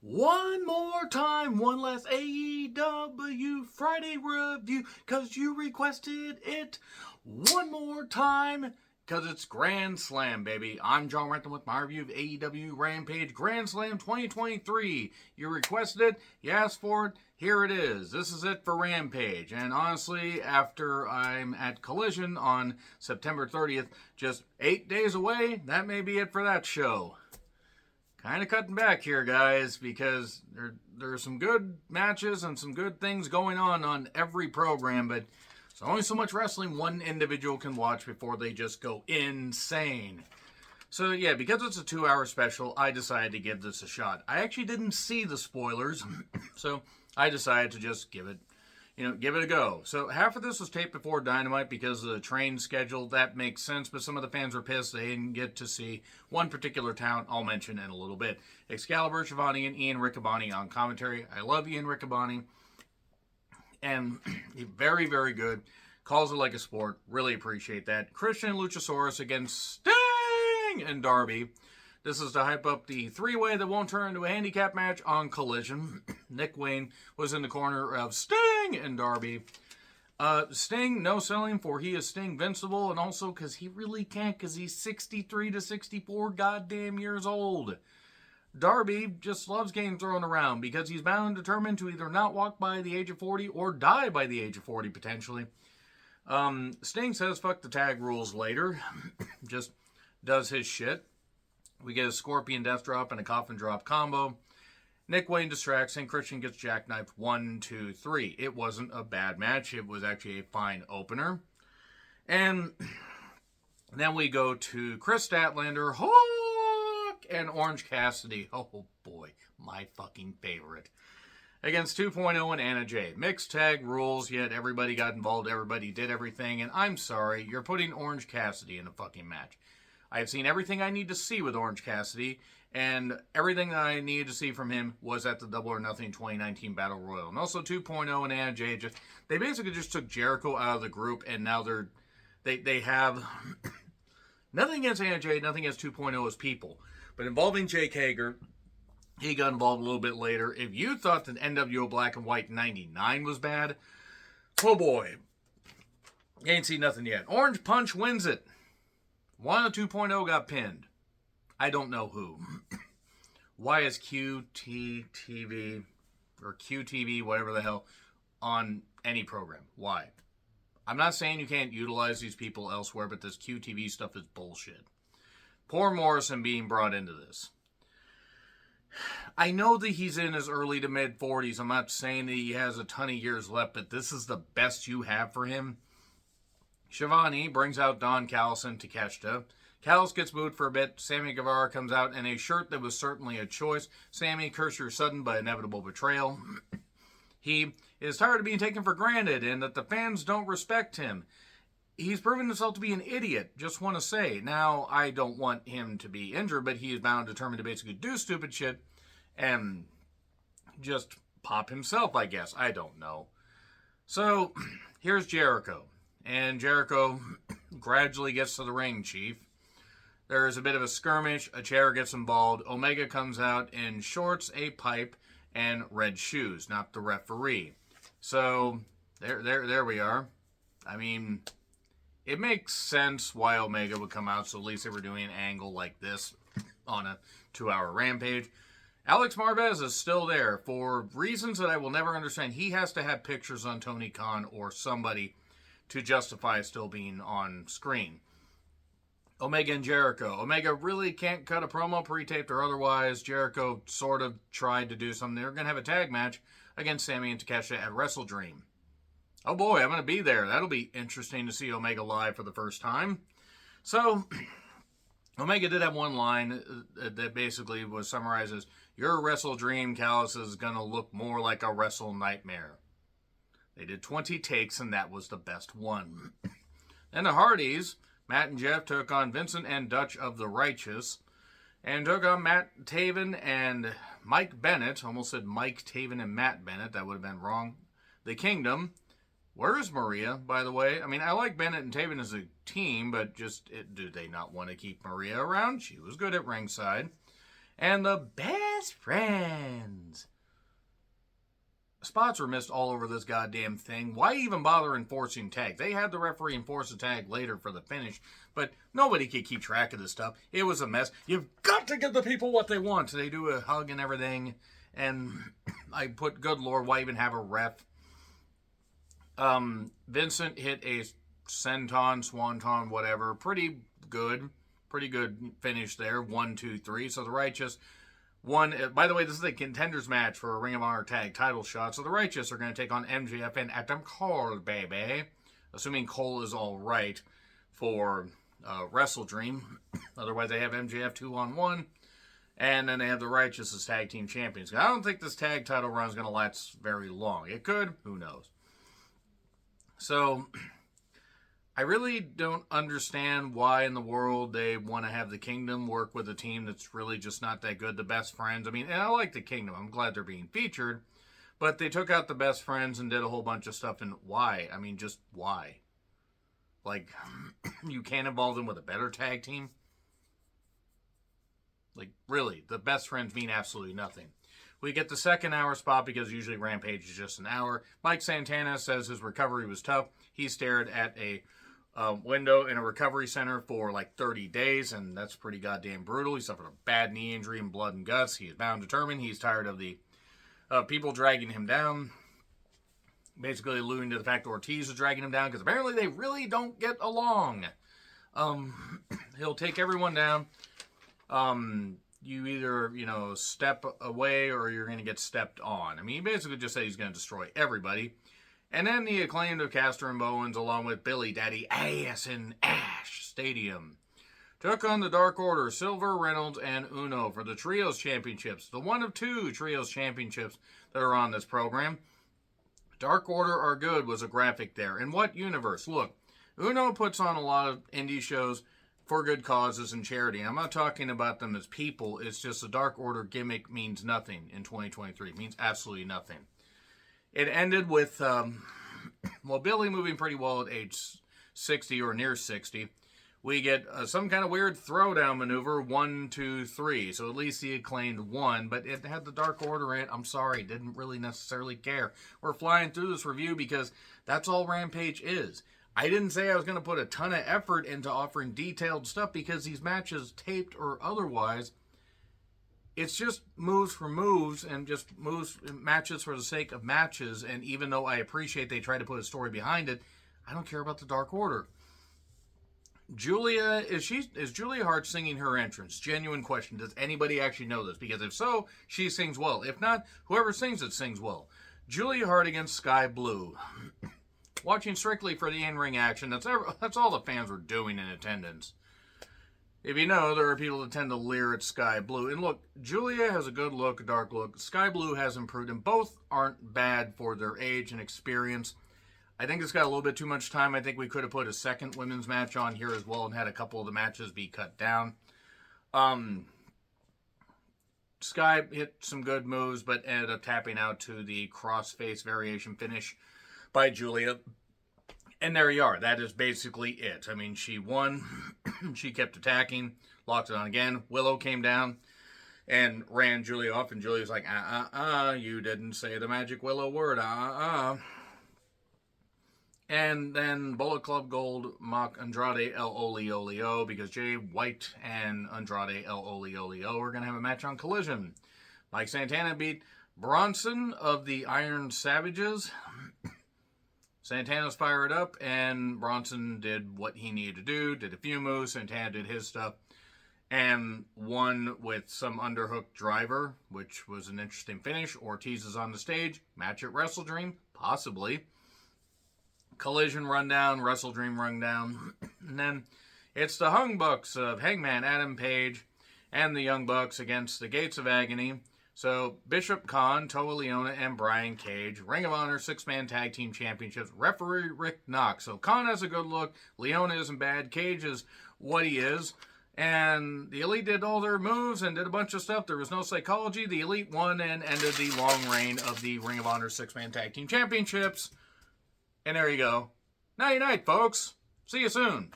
One more time, one last AEW Friday review, cause you requested it. One more time, cause it's Grand Slam, baby. I'm John Renton with my review of AEW Rampage Grand Slam 2023. You requested it, you asked for it, here it is. This is it for Rampage. And honestly, after I'm at Collision on September 30th, just 8 days away, that may be it for that show. Kind of cutting back here, guys, because there are some good matches and some good things going on every program, but there's only so much wrestling one individual can watch before they just go insane. So, yeah, because it's a 2-hour special, I decided to give this a shot. I actually didn't see the spoilers, so I decided to just give it a go. So half of this was taped before Dynamite because of the train schedule. That makes sense, but some of the fans were pissed they didn't get to see one particular talent I'll mention in a little bit. Excalibur, Shivani, and Ian Riccaboni on commentary. I love Ian Riccaboni, and he's very, very good. Calls it like a sport. Really appreciate that. Christian Luchasaurus against Sting and Darby. This is to hype up the three-way that won't turn into a handicap match on Collision. Nick Wayne was in the corner of Sting and Darby. Sting, no selling for he is Sting Vincible, and also because he really can't because he's 63 to 64 goddamn years old. Darby just loves getting thrown around because he's bound and determined to either not walk by the age of 40 or die by the age of 40, potentially. Sting says fuck the tag rules later. Just does his shit. We get a Scorpion Death Drop and a Coffin Drop combo. Nick Wayne distracts and Christian gets jackknifed 1, 2, 3. It wasn't a bad match. It was actually a fine opener. And then we go to Chris Statlander, Hawk, and Orange Cassidy. Oh boy, my fucking favorite. Against 2.0 and Anna Jay. Mixed tag rules, yet everybody got involved, everybody did everything, and I'm sorry, you're putting Orange Cassidy in a fucking match. I have seen everything I need to see with Orange Cassidy, and everything that I needed to see from him was at the Double or Nothing 2019 Battle Royal. And also 2.0 and Anna Jay, they basically just took Jericho out of the group, and now they have nothing against Anna Jay, nothing against 2.0 as people. But involving Jake Hager, he got involved a little bit later. If you thought that NWO Black and White 99 was bad, oh boy, you ain't seen nothing yet. Orange Punch wins it. 1 of 2.0 got pinned. I don't know who. Why is QTTV or QTV, whatever the hell, on any program? Why? I'm not saying you can't utilize these people elsewhere, but this QTV stuff is bullshit. Poor Morrison being brought into this. I know that he's in his early to mid 40s. I'm not saying that he has a ton of years left, but this is the best you have for him. Shivani brings out Don Callis and Takeshita. Callis gets booed for a bit. Sammy Guevara comes out in a shirt that was certainly a choice. Sammy, curse your sudden but inevitable betrayal. He is tired of being taken for granted and that the fans don't respect him. He's proven himself to be an idiot, just want to say. Now, I don't want him to be injured, but he is bound and determined to basically do stupid shit and just pop himself, I guess. I don't know. So, here's Jericho. And Jericho gradually gets to the ring, Chief. There's a bit of a skirmish. A chair gets involved. Omega comes out in shorts, a pipe, and red shoes, not the referee. So, there we are. I mean, it makes sense why Omega would come out, so at least they were doing an angle like this on a 2-hour Rampage. Alex Marvez is still there for reasons that I will never understand. He has to have pictures on Tony Khan or somebody to justify still being on screen. Omega and Jericho. Omega really can't cut a promo, pre-taped or otherwise. Jericho sort of tried to do something. They're going to have a tag match against Sammy and Takeshita at Wrestle Dream. Oh boy, I'm going to be there. That'll be interesting to see Omega live for the first time. So, Omega did have one line that basically was summarized as, your Wrestle Dream, Callis, is going to look more like a Wrestle Nightmare. They did 20 takes, and that was the best one. Then the Hardys, Matt and Jeff, took on Vincent and Dutch of the Righteous, and took on Matt Taven and Mike Bennett. Almost said Mike Taven and Matt Bennett. That would have been wrong. The Kingdom. Where is Maria, by the way? I mean, I like Bennett and Taven as a team, but do they not want to keep Maria around? She was good at ringside. and the Best Friends. Spots were missed all over this goddamn thing. Why even bother enforcing tags? They had the referee enforce a tag later for the finish, but nobody could keep track of this stuff. It was a mess. You've got to give the people what they want. They do a hug and everything, and I put, good Lord, why even have a ref? Vincent hit a senton, swanton, whatever. Pretty good finish there. 1, 2, 3. So the Righteous won. By the way, this is a contenders match for a Ring of Honor tag title shot. So the Righteous are going to take on MJF and Adam Cole, baby. Assuming Cole is all right for Wrestle Dream. Otherwise, they have MJF 2-on-1. And then they have the Righteous as tag team champions. I don't think this tag title run is going to last very long. It could. Who knows? So I really don't understand why in the world they want to have the Kingdom work with a team that's really just not that good. The Best Friends. I mean, and I like the Kingdom. I'm glad they're being featured. But they took out the Best Friends and did a whole bunch of stuff. And why? I mean, just why? Like, you can't involve them with a better tag team? Like, really, the Best Friends mean absolutely nothing. We get the second hour spot because usually Rampage is just an hour. Mike Santana says his recovery was tough. He stared at a window in a recovery center for like 30 days, and that's pretty goddamn brutal. He suffered a bad knee injury and blood and guts. He is bound determined. He's tired of the people dragging him down. Basically alluding to the fact that Ortiz is dragging him down because apparently they really don't get along. He'll take everyone down. You either, step away or you're going to get stepped on. I mean, he basically just said he's going to destroy everybody. And then the Acclaimed of Castor and Bowens, along with Billy Daddy Ass in Ash Stadium, took on the Dark Order, Silver, Reynolds, and Uno for the Trios Championships. The one of 2 Trios Championships that are on this program. Dark Order are good was a graphic there. In what universe? Look, Uno puts on a lot of indie shows for good causes and charity. I'm not talking about them as people. It's just the Dark Order gimmick means nothing in 2023. It means absolutely nothing. It ended with, Billy moving pretty well at age 60 or near 60. We get some kind of weird throwdown maneuver, 1, 2, 3. So at least the Acclaimed won, but it had the Dark Order in it. I'm sorry, didn't really necessarily care. We're flying through this review because that's all Rampage is. I didn't say I was going to put a ton of effort into offering detailed stuff because these matches, taped or otherwise, it's just moves for moves and just matches for the sake of matches. And even though I appreciate they try to put a story behind it, I don't care about the Dark Order. Julia, is Julia Hart singing her entrance? Genuine question. Does anybody actually know this? Because if so, she sings well. If not, whoever sings it sings well. Julia Hart against Sky Blue. Watching strictly for the in-ring action. That's all the fans were doing in attendance. If you know, there are people that tend to leer at Sky Blue. And look, Julia has a good look, a dark look. Sky Blue has improved, and both aren't bad for their age and experience. I think it's got a little bit too much time. I think we could have put a second women's match on here as well and had a couple of the matches be cut down. Sky hit some good moves, but ended up tapping out to the crossface variation finish by Julia. And there you are. That is basically it. I mean, she won. She kept attacking. Locked it on again. Willow came down and ran Julia off. And Julia's like, you didn't say the magic Willow word. And then Bullet Club Gold mock Andrade El Olio because Jay White and Andrade El Olio are going to have a match on Collision. Mike Santana beat Bronson of the Iron Savages. Santana's fired up, and Bronson did what he needed to do, did a few moves, Santana did his stuff, and won with some underhook driver, which was an interesting finish. Ortiz is on the stage, match at Wrestle Dream, possibly. Collision rundown, Wrestle Dream rundown, and then it's the Hung Bucks of Hangman Adam Page and the Young Bucks against the Gates of Agony. So, Bishop Khan, Toa Leona, and Brian Cage. Ring of Honor 6-man tag team championships. Referee Rick Knox. So, Khan has a good look. Leona isn't bad. Cage is what he is. And the Elite did all their moves and did a bunch of stuff. There was no psychology. The Elite won and ended the long reign of the Ring of Honor 6-man tag team championships. And there you go. Night-night, folks. See you soon.